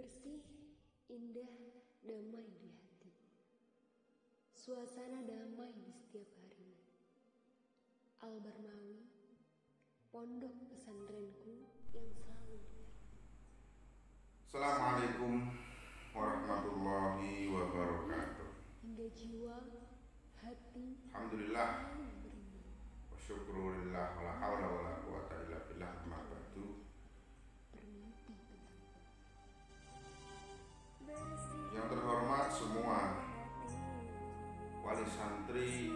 Bersih, indah, damai di hati. Suasana damai di setiap harinya. Al-Barmawi, pondok pesantrenku yang selalu dekat. Assalamualaikum warahmatullahi wabarakatuh. Hingga jiwa, hati, Alhamdulillah selalu beriman. wa syukurillah wa la hawla wa la quwata illa billah amma ba'du. Bermimpi tenang. Yang terhormat semua wali santri,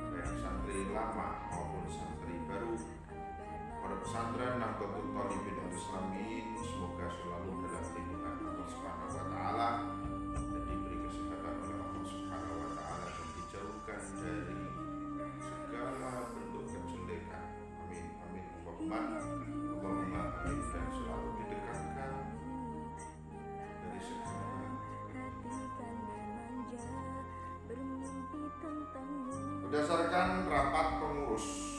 baik santri lama maupun santri baru Pondok Pesantren Nahdlatul Thalibin dan Islamin, semoga selalu dalam lindungan Allah Subhanahu wa taala dan diberi kesehatan oleh Allah Subhanahu wa taala dan dijauhkan dari segala bentuk kejelekan. Amin amin Allahumma amin, dan selalu didekatkan dari segala berdasarkan rapat pengurus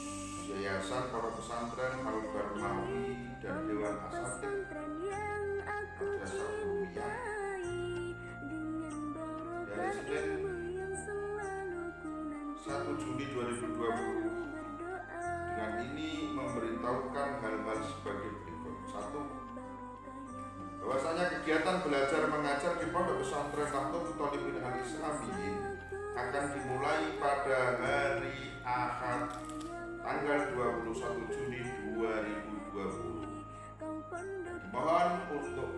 Yayasan Pondok Pesantren Al-Barmawi dan Dewan Asatidz Madrasah Umumiyah dari Senin 1 Juni 2020 dengan ini memberitahukan hal-hal sebagai berikut. 1. Bahwasanya kegiatan belajar mengajar di Pondok Pesantren Nahdlatul Thalibin Al-Islamiyin akan dimulai pada hari Ahad tanggal 21 Juni 2020. Dimohon untuk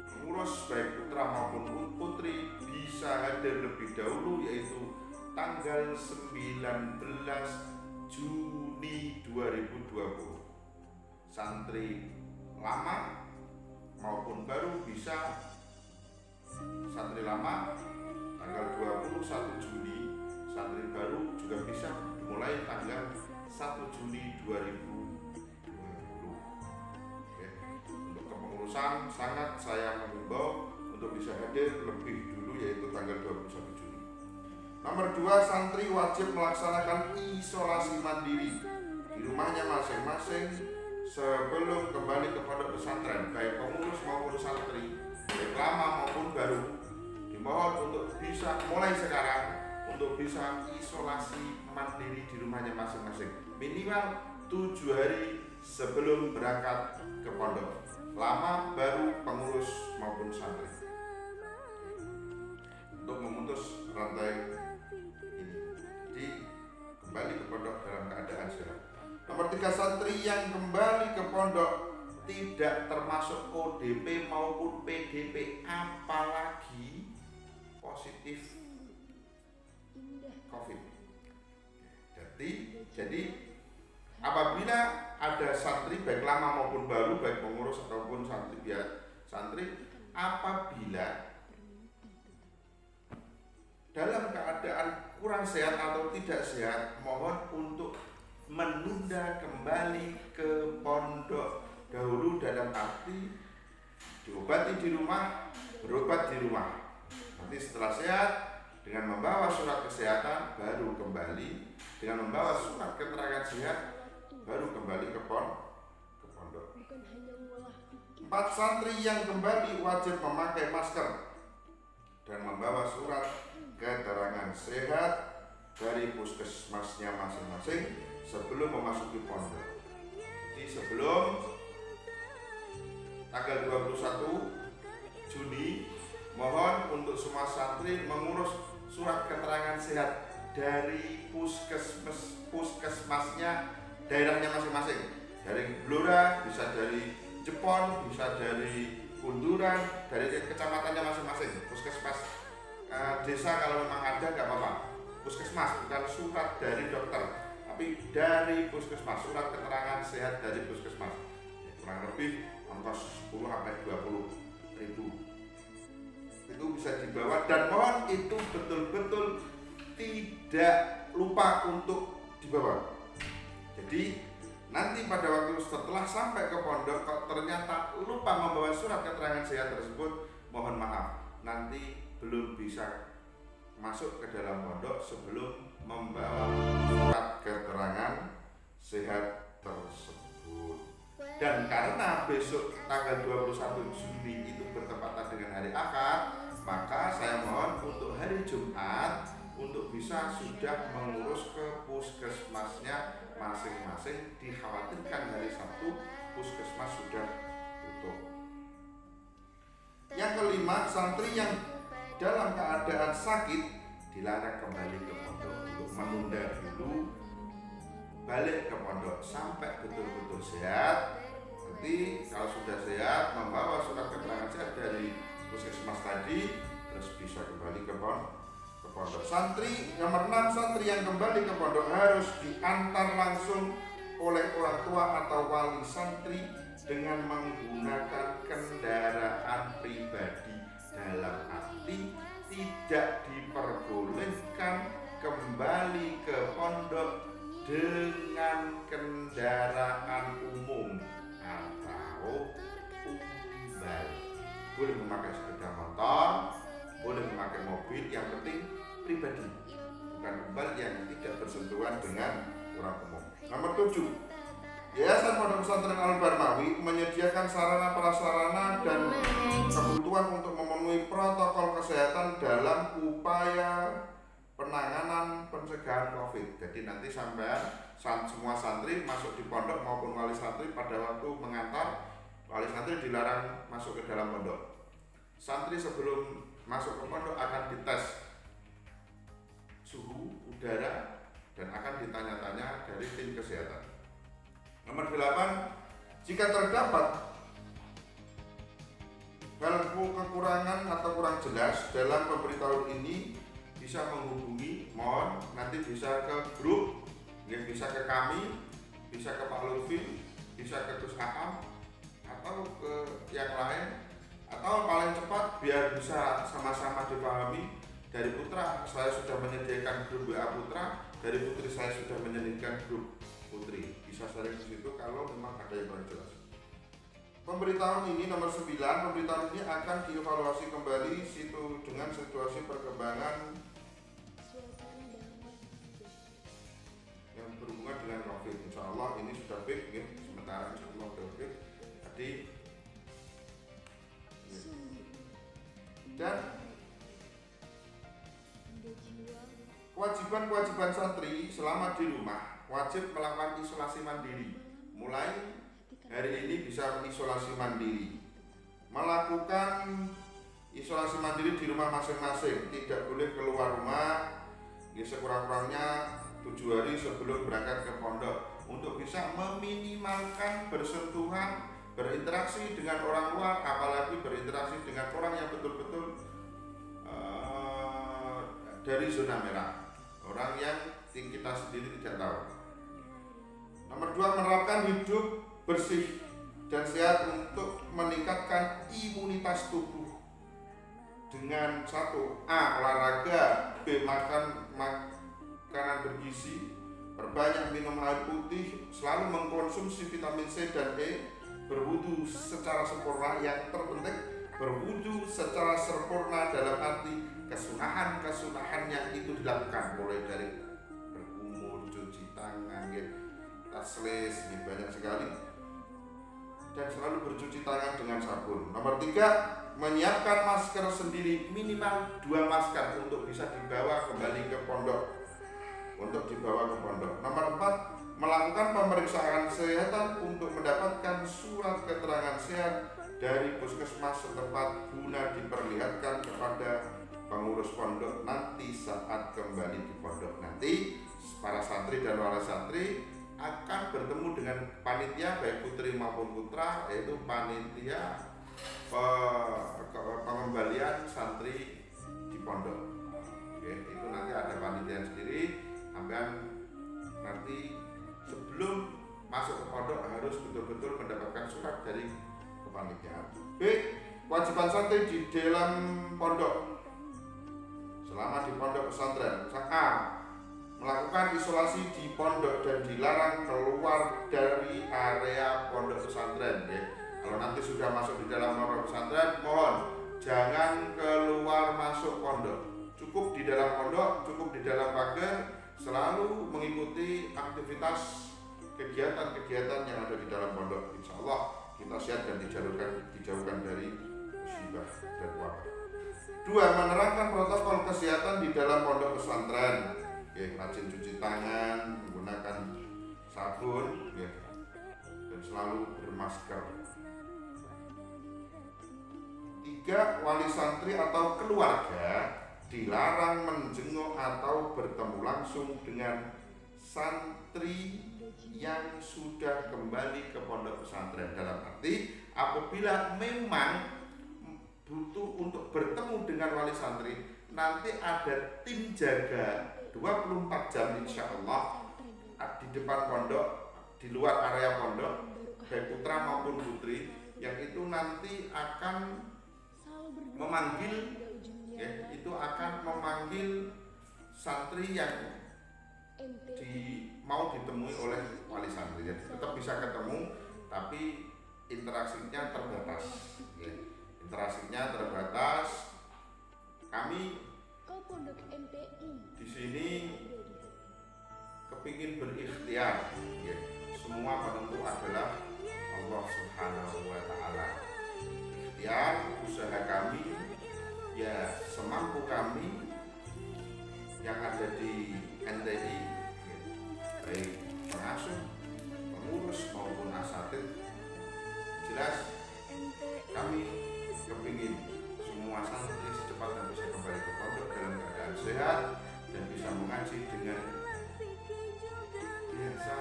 pengurus baik putra maupun putri bisa hadir lebih dahulu, yaitu tanggal 19 Juni 2020. Santri lama maupun baru bisa. Santri lama tanggal 21 Juni, santri baru juga bisa dimulai tanggal 1 Juni 2020. Oke. Untuk kepengurusan sangat saya mengimbau untuk bisa hadir lebih dulu, yaitu tanggal 21 Juni. Nomor 2, santri wajib melaksanakan isolasi mandiri di rumahnya masing-masing sebelum kembali ke pondok pesantren, baik pengurus maupun santri, baik lama maupun baru. Dimohon untuk bisa mulai sekarang untuk bisa isolasi mandiri di rumahnya masing-masing minimal 7 hari sebelum berangkat ke pondok, lama, baru, pengurus maupun santri, untuk memutus rantai ini. Jadi kembali ke pondok dalam keadaan sehat. Nomor 3, santri yang kembali ke pondok tidak termasuk ODP maupun PDP apalagi positif COVID. Jadi apabila ada santri baik lama maupun baru, baik pengurus ataupun santri apabila dalam keadaan kurang sehat atau tidak sehat, mohon untuk menunda kembali ke pondok dahulu, dalam arti diobati di rumah, berobat di rumah. Nanti setelah sehat dengan membawa surat kesehatan baru kembali, dengan membawa surat keterangan sehat baru kembali ke pondok. 4, santri yang kembali wajib memakai masker dan membawa surat keterangan sehat dari puskesmasnya masing-masing sebelum memasuki pondok. Jadi sebelum tanggal 21 Juni, mohon untuk semua santri mengurus surat keterangan sehat dari puskesmasnya daerahnya masing-masing. Dari Blora, bisa dari Jepon, bisa dari Kunduran, dari kecamatannya masing-masing. Puskesmas desa kalau memang ada nggak apa-apa. Puskesmas, bukan surat dari dokter, tapi dari puskesmas, surat keterangan sehat dari puskesmas. Kurang lebih ongkos 10 sampai 20 ribu. Itu bisa dibawa, dan mohon itu betul-betul tidak lupa untuk dibawa. Jadi nanti pada waktu setelah sampai ke pondok kalau ternyata lupa membawa surat keterangan sehat tersebut, mohon maaf, nanti belum bisa masuk ke dalam pondok sebelum membawa surat keterangan sehat tersebut. Dan karena besok tanggal 21 Juli itu bertepatan dengan hari Akad, maka saya mohon untuk hari Jumat untuk bisa sudah mengurus ke puskesmasnya masing-masing. Dikhawatirkan hari Sabtu puskesmas sudah tutup. Yang kelima, santri yang dalam keadaan sakit dilarang kembali ke pondok untuk menunda dulu balik ke pondok sampai betul-betul sehat. Nanti kalau sudah sehat membawa surat keterangan sehat dari puskesmas tadi, terus bisa kembali ke pondok. Santri nomor 6, santri yang kembali ke pondok harus diantar langsung oleh orang tua atau wali santri dengan menggunakan kendaraan pribadi. Dalam arti tidak diperbolehkan kembali ke pondok dengan kendaraan umum atau umbal. Boleh memakai sepeda motor, boleh memakai mobil, yang penting pribadi, bukan umbal yang tidak bersentuhan dengan orang umum. Nomor 7, Yayasan Pondok Pesantren Al-Barmawi menyediakan sarana prasarana dan kebutuhan untuk memenuhi protokol kesehatan dalam upaya penanganan pencegahan COVID. Jadi nanti sampai semua santri masuk di pondok maupun wali santri pada waktu mengantar, wali santri dilarang masuk ke dalam pondok. Santri sebelum masuk ke pondok akan dites suhu udara dan akan ditanya-tanya dari tim kesehatan. Nomor 8, jika terdapat hal kekurangan atau kurang jelas dalam pemberitahuan ini, bisa menghubungi, mohon nanti bisa ke grup, bisa ke kami, bisa ke Pak Lutfi, bisa ke Gus Aam, atau ke yang lain, atau paling cepat biar bisa sama-sama dipahami. Dari Putra saya sudah menyediakan grup WA Putra, dari Putri saya sudah menyediakan grup Putri, bisa sharing di situ kalau memang ada yang kurang jelas. Pemberitahuan ini nomor 9, pemberitahuan ini akan dievaluasi kembali dengan situasi perkembangan yang berhubungan dengan COVID. Insya Allah ini sudah baik, ya. Sementara insya Allah sudah baik. Jadi dan kewajiban santri selama di rumah wajib melakukan isolasi mandiri. Mulai hari ini bisa isolasi mandiri, melakukan isolasi mandiri di rumah masing-masing, tidak boleh keluar rumah sekurang-kurangnya 7 hari sebelum berangkat ke pondok untuk bisa meminimalkan bersentuhan, berinteraksi dengan orang luar, apalagi berinteraksi dengan orang yang betul-betul dari zona merah, orang yang kita sendiri tidak tahu. Nomor 2, menerapkan hidup bersih dan sehat untuk meningkatkan imunitas tubuh dengan 1. Olahraga, B. Makan makanan bergizi, perbanyak minum air putih, selalu mengkonsumsi vitamin C dan E, berwudu secara sempurna, yang terpenting berwudu secara sempurna dalam arti kesunahan yang itu dilakukan, mulai dari berkumur, cuci tangan, taslis, ini banyak sekali, dan selalu bercuci tangan dengan sabun. Nomor 3, menyiapkan masker sendiri, minimal 2 masker untuk bisa dibawa kembali ke pondok, Nomor 4, melakukan pemeriksaan kesehatan untuk mendapatkan surat keterangan sehat dari puskesmas setempat guna diperlihatkan kepada pengurus pondok nanti saat kembali di pondok. Nanti para santri dan wali santri akan bertemu dengan panitia baik putri maupun putra, yaitu panitia pengembalian santri di pondok. Oke, itu nanti ada panitia sendiri. Sampai nanti sebelum masuk ke pondok harus betul-betul mendapatkan surat dari kepanitiaan. B. Kewajiban santri di dalam pondok selama di pondok pesantren. A. Melakukan isolasi di pondok dan dilarang keluar dari area pondok pesantren. Kalau nanti sudah masuk di dalam pondok pesantren, mohon jangan keluar masuk pondok. Cukup di dalam pondok, cukup di dalam pagar, selalu mengikuti aktivitas kegiatan-kegiatan yang ada di dalam pondok. Insya Allah kita sehat dan dijauhkan dari musibah dan wabah. 2. Menerapkan protokol kesehatan di dalam pondok pesantren. Rajin cuci tangan, menggunakan sabun, dan selalu bermasker. 3. Wali santri atau keluarga dilarang menjenguk atau bertemu langsung dengan santri yang sudah kembali ke pondok pesantren. Dalam arti apabila memang butuh untuk bertemu dengan wali santri, nanti ada tim jaga 24 jam insya Allah di depan pondok, di luar area pondok, baik putra maupun putri, yang itu nanti akan memanggil santri yang mau ditemui oleh wali santri. Jadi tetap bisa ketemu, tapi interaksinya terbatas. Interaksinya terbatas. Kami di sini kepingin berikhtiar. Semua penentu adalah Allah Subhanahu wa Ta'ala. Ikhtiar, usaha kami, ya semampu kami yang ada di NTI, baik pengasuh, pengurus maupun asatid. Jelas kami kepingin semua santri secepatnya bisa kembali ke pondok dalam keadaan sehat dan bisa mengaji dengan biasa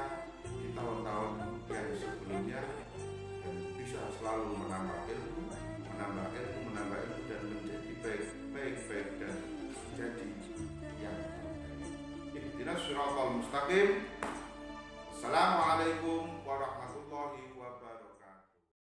di tahun-tahun yang sebelumnya, dan bisa selalu menambah ilmu dan menjadi baik dan menjadi yang terbaik. Ihdinas siratal mustaqim.